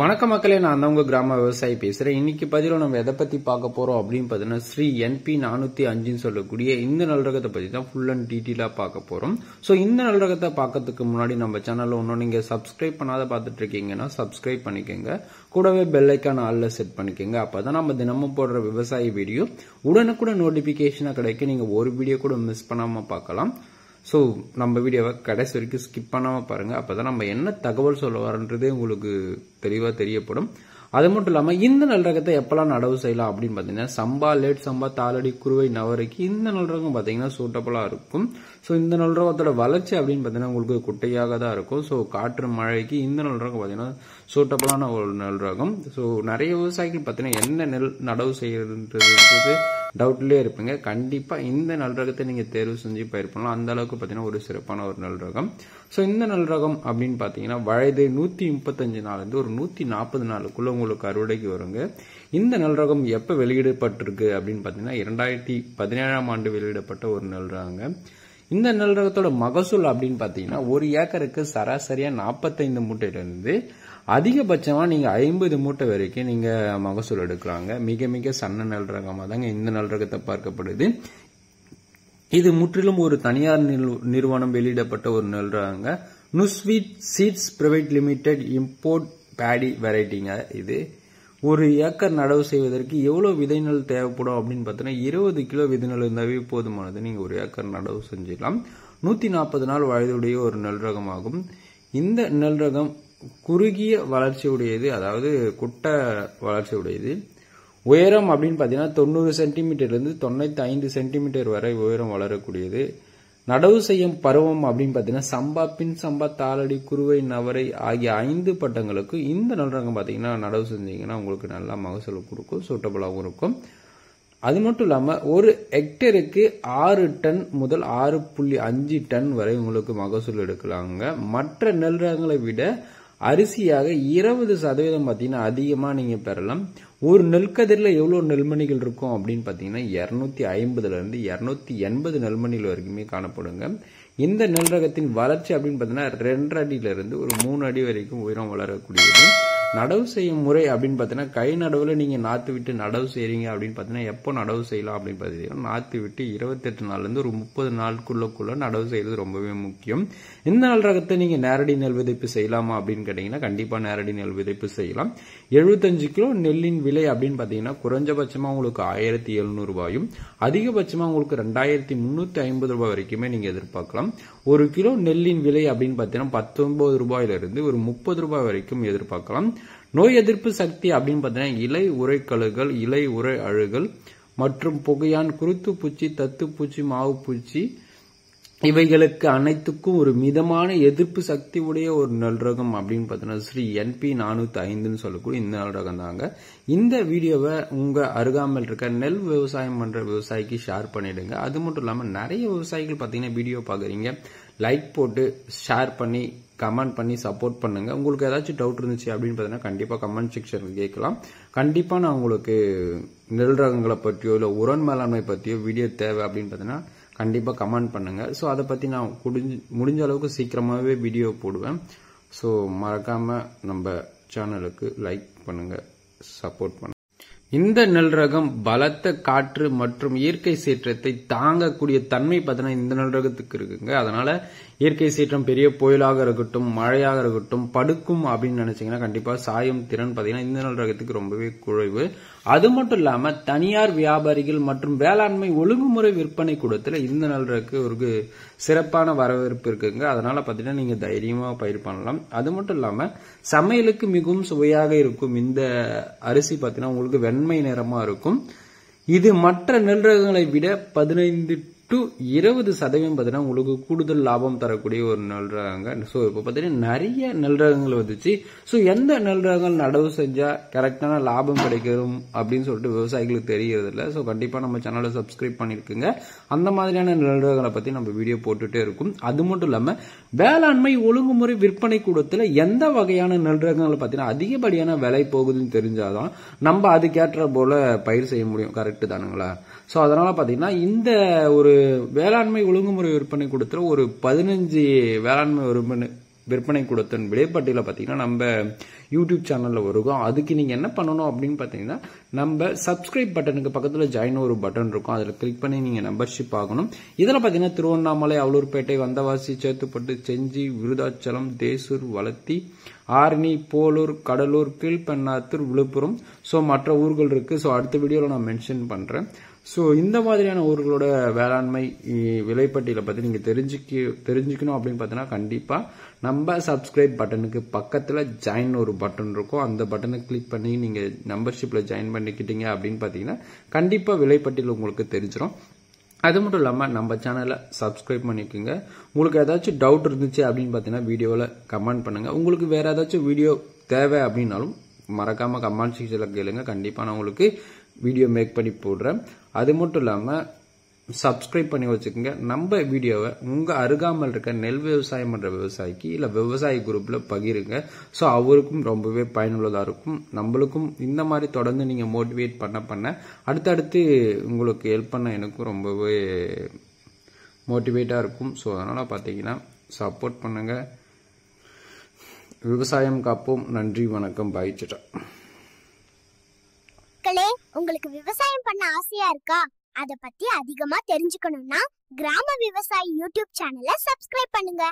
வணக்கம் மக்களே, நான் தான் உங்க கிராம விவசாயி பேசுறேன். இன்னைக்கு பதில நம்ம எதை பத்தி பார்க்க போறோம் அப்படின்னு பாத்தீங்கன்னா, ஸ்ரீ NP 405 சொல்லக்கூடிய இந்த நல் ரகத்தை பத்தி தான் ஃபுல் அண்ட் டீட்டெயிலா பார்க்க போறோம். சோ இந்த நல் ரகத்தை பார்க்கறதுக்கு முன்னாடி நம்ம சேனல்ல இன்னும் நீங்க சப்ஸ்கிரைப் பண்ணாத பார்த்துட்டு இருக்கீங்கன்னா சப்ஸ்கிரைப் பண்ணிக்கோங்க. கூடவே பெல் ஐக்கான் ஆல்ல செட் பண்ணிக்கோங்க. அப்பதான் நம்ம தினமும் போடுற விவசாய வீடியோ உடனுக்குடன் நோட்டிபிகேஷனா கிடைக்கும். நீங்க ஒரு வீடியோ கூட மிஸ் பண்ணாம பார்க்கலாம். சோ நம்ம வீடியோவை கடைசி வரைக்கும் ஸ்கிப் பண்ணாம பாருங்க. அப்பதான் நம்ம என்ன தகவல் சொல்ல வரன்றதே உங்களுக்கு தெளிவா தெரியப்படும். அது மட்டும் இல்லாம இந்த நல் ரகத்தை எப்பெல்லாம் நடவு செய்யலாம் அப்படின்னு பாத்தீங்கன்னா, சம்பா, லேட் சம்பா, தாளடி, குருவை, நவரைக்கு இந்த நல் ரகம் பாத்தீங்கன்னா சூட்டபிளா இருக்கும். சோ இந்த நல் ரகத்தோட வளர்ச்சி அப்படின்னு பாத்தீங்கன்னா உங்களுக்கு குட்டையாக தான் இருக்கும். சோ காற்று மழைக்கு இந்த நல் ரகம் பாத்தீங்கன்னா சூட்டபிளான ஒரு நல் ரகம். சோ நிறைய விவசாயிகள் பாத்தீங்கன்னா என்ன நெல் நடவு செய்யறதுன்றது டவுட்லயே இருப்பீங்க. கண்டிப்பா இந்த நல் ரகத்தை நீங்க தேர்வு செஞ்சு பயிர் பண்ணலாம். அந்த அளவுக்கு பாத்தீங்கன்னா ஒரு சிறப்பான ஒரு நல் ரகம். சோ இந்த நல் ரகம் அப்படின்னு பாத்தீங்கன்னா வயது 135 நாள் இருந்து ஒரு 140 நாளுக்குள்ள உங்களுக்கு அறுவடைக்கு வருங்க. இந்த நல் ரகம் எப்ப வெளியிடப்பட்டிருக்கு அப்படின்னு பாத்தீங்கன்னா 2017ஆம் ஆண்டு வெளியிடப்பட்ட ஒரு நல் ரகங்க. இந்த நல் ரகத்தோட மகசூல் அப்படின்னு பாத்தீங்கன்னா ஒரு ஏக்கருக்கு சராசரியா 45 மூட்டையில இருந்து அதிகபட்சமா நீங்க 50 மூட்டை வரைக்கும் நீங்க மகசூல் எடுக்கலாங்க. மிக மிக சன்ன நல் ரகமா தாங்க இந்த நல் ரகத்தை பார்க்கப்படுது. இது முற்றிலும் ஒரு தனியார் நிறுவனம் வெளியிடப்பட்ட ஒரு நல் ரகங்க. Nuziveedu seeds private limited import paddy வெரைட்டிங்க. இது ஒரு ஏக்கர் நடவு செய்வதற்கு எவ்வளவு விதை நெல் தேவைப்படும் அப்படின்னு பார்த்தீங்கன்னா 20 கிலோ விதை நெல் இருந்தாவே போதுமானது. நீங்க ஒரு ஏக்கர் நடவு செஞ்சிடலாம். 140 நாள் வயதுடைய ஒரு நல் ரகமாகும். இந்த நல் ரகம் குறுகிய வளர்ச்சி உடையது, அதாவது குட்டை வளர்ச்சி உடையது. உயரம் அப்படின்னு பாத்தீங்கன்னா 90 சென்டிமீட்டர்ல இருந்து 95 சென்டிமீட்டர் வரை உயரம் வளரக்கூடியது. நடவு செய்யும் பருவம் அப்படின்னு பாத்தீங்கன்னா சம்பா, பின் சம்பா, தாளடி, குருவை, நவரை ஆகிய 5 பட்டங்களுக்கு இந்த நல் ரகம் பாத்தீங்கன்னா நடவு செஞ்சீங்கன்னா உங்களுக்கு நல்லா மகசூல் கொடுக்கும், சூட்டபிளாகவும் இருக்கும். அது மட்டும் இல்லாம ஒரு ஹெக்டருக்கு 6 டன் முதல் 6.5 டன் வரை உங்களுக்கு மகசூல் எடுக்கலாங்க. மற்ற நெல் ரகங்களை விட அரிசியாக 20% பாத்தீங்கன்னா அதிகமா நீங்க பெறலாம். ஒரு நெல்கதிரில எவ்வளவு நெல்மணிகள் இருக்கும் அப்படின்னு பாத்தீங்கன்னா 250 இருந்து 280 நெல்மணிகள் வரைக்குமே காணப்படுங்க. இந்த நெல் ரகத்தின் வளர்ச்சி அப்படின்னு பாத்தீங்கன்னா 2 அடியில இருந்து ஒரு 3 அடி வரைக்கும் உயரம் வளரக்கூடியது. நடவு செய்யும் முறை அப்படின்னு பாத்தீங்கன்னா கை நடவுல நீங்க நாத்து விட்டு நடவு செய்றீங்க அப்படின்னு பாத்தீங்கன்னா எப்போ நடவு செய்யலாம் அப்படின்னு பாத்தீங்கன்னா நாத்து விட்டு 28 நாள்ல இருந்து ஒரு 30 நாளுக்குள்ள நடவு செய்யறது ரொம்பவே முக்கியம். இந்த நல் ரகத்தை நீங்க நேரடி நெல் விதைப்பு செய்யலாமா அப்படின்னு கேட்டீங்கன்னா கண்டிப்பா நேரடி நெல் விதைப்பு செய்யலாம். 75 கிலோ நெல்லின் விலை அப்படின்னு பாத்தீங்கன்னா குறைஞ்சபட்சமா உங்களுக்கு 1700 ரூபாயும் அதிகபட்சமா உங்களுக்கு 2350 ரூபாய் வரைக்குமே நீங்க எதிர்பார்க்கலாம். ஒரு கிலோ நெல்லின் விலை அப்படின்னு பாத்தீங்கன்னா 19 ரூபாயில இருந்து ஒரு 30 ரூபாய் வரைக்கும் எதிர்பார்க்கலாம். நோய் எதிர்ப்பு சக்தி அப்படின்னு பாத்தீங்கன்னா இலை உரைக்கழுகள், இலை உரை அழுகல் மற்றும் புகையான், குருத்து பூச்சி, தத்து பூச்சி, மாவு பூச்சி இவைகளுக்கு அனைத்துக்கும் ஒரு மிதமான எதிர்ப்பு சக்தி உடைய ஒரு நல் ரகம் அப்படின்னு பாத்தீங்கன்னா ஸ்ரீ NP 405 சொல்லக்கூடிய இந்த நல் ரகம் தாங்க. இந்த வீடியோவை உங்க அருகாமல் இருக்க நெல் விவசாயம் பண்ற விவசாயிக்கு ஷேர் பண்ணிடுங்க. அது மட்டும் இல்லாம நிறைய விவசாயிகள் பாத்தீங்கன்னா வீடியோ பாக்குறீங்க, லைக் போட்டு ஷேர் பண்ணி கமெண்ட் பண்ணி சப்போர்ட் பண்ணுங்க. உங்களுக்கு ஏதாச்சும் டவுட் இருந்துச்சு அப்படின்னு பாத்தீங்கன்னா கண்டிப்பா கமெண்ட் செக்ஷன்ல கேட்கலாம். கண்டிப்பா நான் உங்களுக்கு நெல் ரகங்களை பற்றியோ இல்ல உரன் மேலாண்மை பற்றியோ வீடியோ தேவை அப்படின்னு பாத்தீங்கன்னா கண்டிப்பா கமெண்ட் பண்ணுங்க. சோ அதை பத்தி நான் முடிஞ்ச அளவுக்கு சீக்கிரமாவே வீடியோ போடுவேன். சோ மறக்காம நம்ம சேனலுக்கு லைக் பண்ணுங்க, சப்போர்ட் பண்ணுங்க. இந்த நெல் ரகம் பலத்த காற்று மற்றும் இயற்கை சீற்றத்தை தாங்கக்கூடிய தன்மை பார்த்தீங்கன்னா இந்த நெல் ரகத்துக்கு இருக்குங்க. அதனால இயற்கை சீற்றம் பெரிய புயலாக இருக்கட்டும், மழையாக இருக்கட்டும், படுக்கும் அப்படின்னு நினைச்சீங்கன்னா கண்டிப்பா சாயும் திறன் பார்த்தீங்கன்னா இந்த நெல் ரகத்துக்கு ரொம்பவே குறைவு. அது மட்டும் இல்லாம தனியார் வியாபாரிகள் மற்றும் வேளாண்மை ஒழுங்குமுறை விற்பனை கூடத்துல இந்த நெல் ரகத்துக்கு ஒரு சிறப்பான வரவேற்பு இருக்குங்க. அதனால பாத்தீங்கன்னா நீங்க தைரியமா பயிர் பண்ணலாம். அது மட்டும் இல்லாம சமையலுக்கு மிகவும் சுவையாக இருக்கும் இந்த அரிசி பாத்தீங்கன்னா உங்களுக்கு வெண்மை நிறமா இருக்கும். இது மற்ற நெல் ரகங்களை விட 15 to 20% பாத்தீங்கன்னா உங்களுக்கு கூடுதல் லாபம் தரக்கூடிய ஒரு நெல் ரகங்க. சோ இப்ப பாத்தீங்கன்னா நிறைய நெல் ரகங்கள் வந்துச்சு. சோ எந்த நெல் ரகங்கள் நடவு செஞ்சா கரெக்டான லாபம் கிடைக்கும் அப்படின்னு சொல்லிட்டு விவசாயிகளுக்கு தெரியறது இல்ல. சோ கண்டிப்பா நம்ம சேனலை சப்ஸ்கிரைப் பண்ணிருக்குங்க. அந்த மாதிரியான நெல் ரகங்களை பத்தி நம்ம வீடியோ போட்டுட்டே இருக்கும். அது மட்டும் இல்லாம வேளாண்மை ஒழுங்குமுறை விற்பனை கூடத்துல எந்த வகையான நெல் ரகங்களை பாத்தீங்கன்னா அதிகப்படியான விலை போகுதுன்னு தெரிஞ்சாதான் நம்ம அதுக்கேற்ற போல பயிர் செய்ய முடியும். கரெக்ட் தானுங்களா? சோ அதனால பாத்தீங்கன்னா இந்த ஒரு வேளாண்மை ஒழுங்குமுறை விற்பனை கூடத்துல ஒரு 15 வேளாண்மை விற்பனை கூடத்தின் விலைப்பட்டியல பார்த்தீங்கன்னா நம்ம யூடியூப் சேனலில் வருவோம். அதுக்கு நீங்கள் என்ன பண்ணணும் அப்படின்னு பார்த்தீங்கன்னா நம்ம சப்ஸ்கிரைப் பட்டனுக்கு பக்கத்தில் ஜாயின் ஒரு பட்டன் இருக்கும், அதில் கிளிக் பண்ணி நீங்கள் மெம்பர்ஷிப் ஆகணும். இதில் பார்த்தீங்கன்னா திருவண்ணாமலை, அவலூர்பேட்டை, வந்தவாசி, சேத்துப்பட்டு, செஞ்சி, விருதாச்சலம், தேசூர், வளத்தி, ஆரணி, போலூர், கடலூர், கீழ்பெண்ணாத்தூர், விழுப்புரம், ஸோ மற்ற ஊர்கள் இருக்கு. ஸோ அடுத்த வீடியோவில் நான் மென்ஷன் பண்ணுறேன். ஸோ இந்த மாதிரியான ஊர்களோட வேளாண்மை விலைப்பட்டியலை பற்றி நீங்கள் தெரிஞ்சுக்கணும் அப்படின்னு பார்த்தீங்கன்னா கண்டிப்பாக நம்ம சப்ஸ்கிரைப் பட்டனுக்கு பக்கத்தில் ஜாயின் ஒரு பட்டன் இருக்கும், அந்த பட்டனை கிளிக் பண்ணி நீங்கள் மெம்பர்ஷிப்பில் ஜாயின் பண்ணிக்கிட்டீங்க அப்படின்னு பார்த்தீங்கன்னா கண்டிப்பாக விலைப்பட்டியல் உங்களுக்கு தெரிஞ்சிடும். அது மட்டும் இல்லாமல் நம்ம சேனலை சப்ஸ்கிரைப் பண்ணிக்கோங்க. உங்களுக்கு ஏதாச்சும் டவுட் இருந்துச்சு அப்படின்னு பார்த்தீங்கன்னா வீடியோவில் கமெண்ட் பண்ணுங்கள். உங்களுக்கு வேறு ஏதாச்சும் வீடியோ தேவை அப்படின்னாலும் மறக்காமல் கமெண்ட் செக்ஷனில் கேளுங்க, கண்டிப்பாக நான் உங்களுக்கு வீடியோ மேக் பண்ணி போடுறேன். அது மட்டும் இல்லாமல் சப்ஸ்கிரைப் பண்ணி வச்சுக்கோங்க. நம்ம வீடியோவை உங்கள் அருகாமல் இருக்க நெல் விவசாயம் பண்ணுற விவசாயிக்கு இல்லை விவசாய குரூப்பில் பகிருங்க. ஸோ அவருக்கும் ரொம்பவே பயனுள்ளதாக இருக்கும், நம்மளுக்கும் இந்த மாதிரி தொடர்ந்து நீங்கள் மோட்டிவேட் பண்ண அடுத்தடுத்து உங்களுக்கு ஹெல்ப் பண்ண எனக்கும் ரொம்பவே மோட்டிவேட்டாக இருக்கும். ஸோ அதனால் பார்த்தீங்கன்னா சப்போர்ட் பண்ணுங்கள். விவசாயம் காப்போம். நன்றி, வணக்கம், பாய், சட்டா. உங்களுக்கு விவசாயம் பண்ண ஆசையா இருக்கா? அத பத்தி அதிகமா தெரிஞ்சுக்கணும்னா கிராம விவசாயி யூடியூப் சேனலை சப்ஸ்கிரைப் பண்ணுங்க.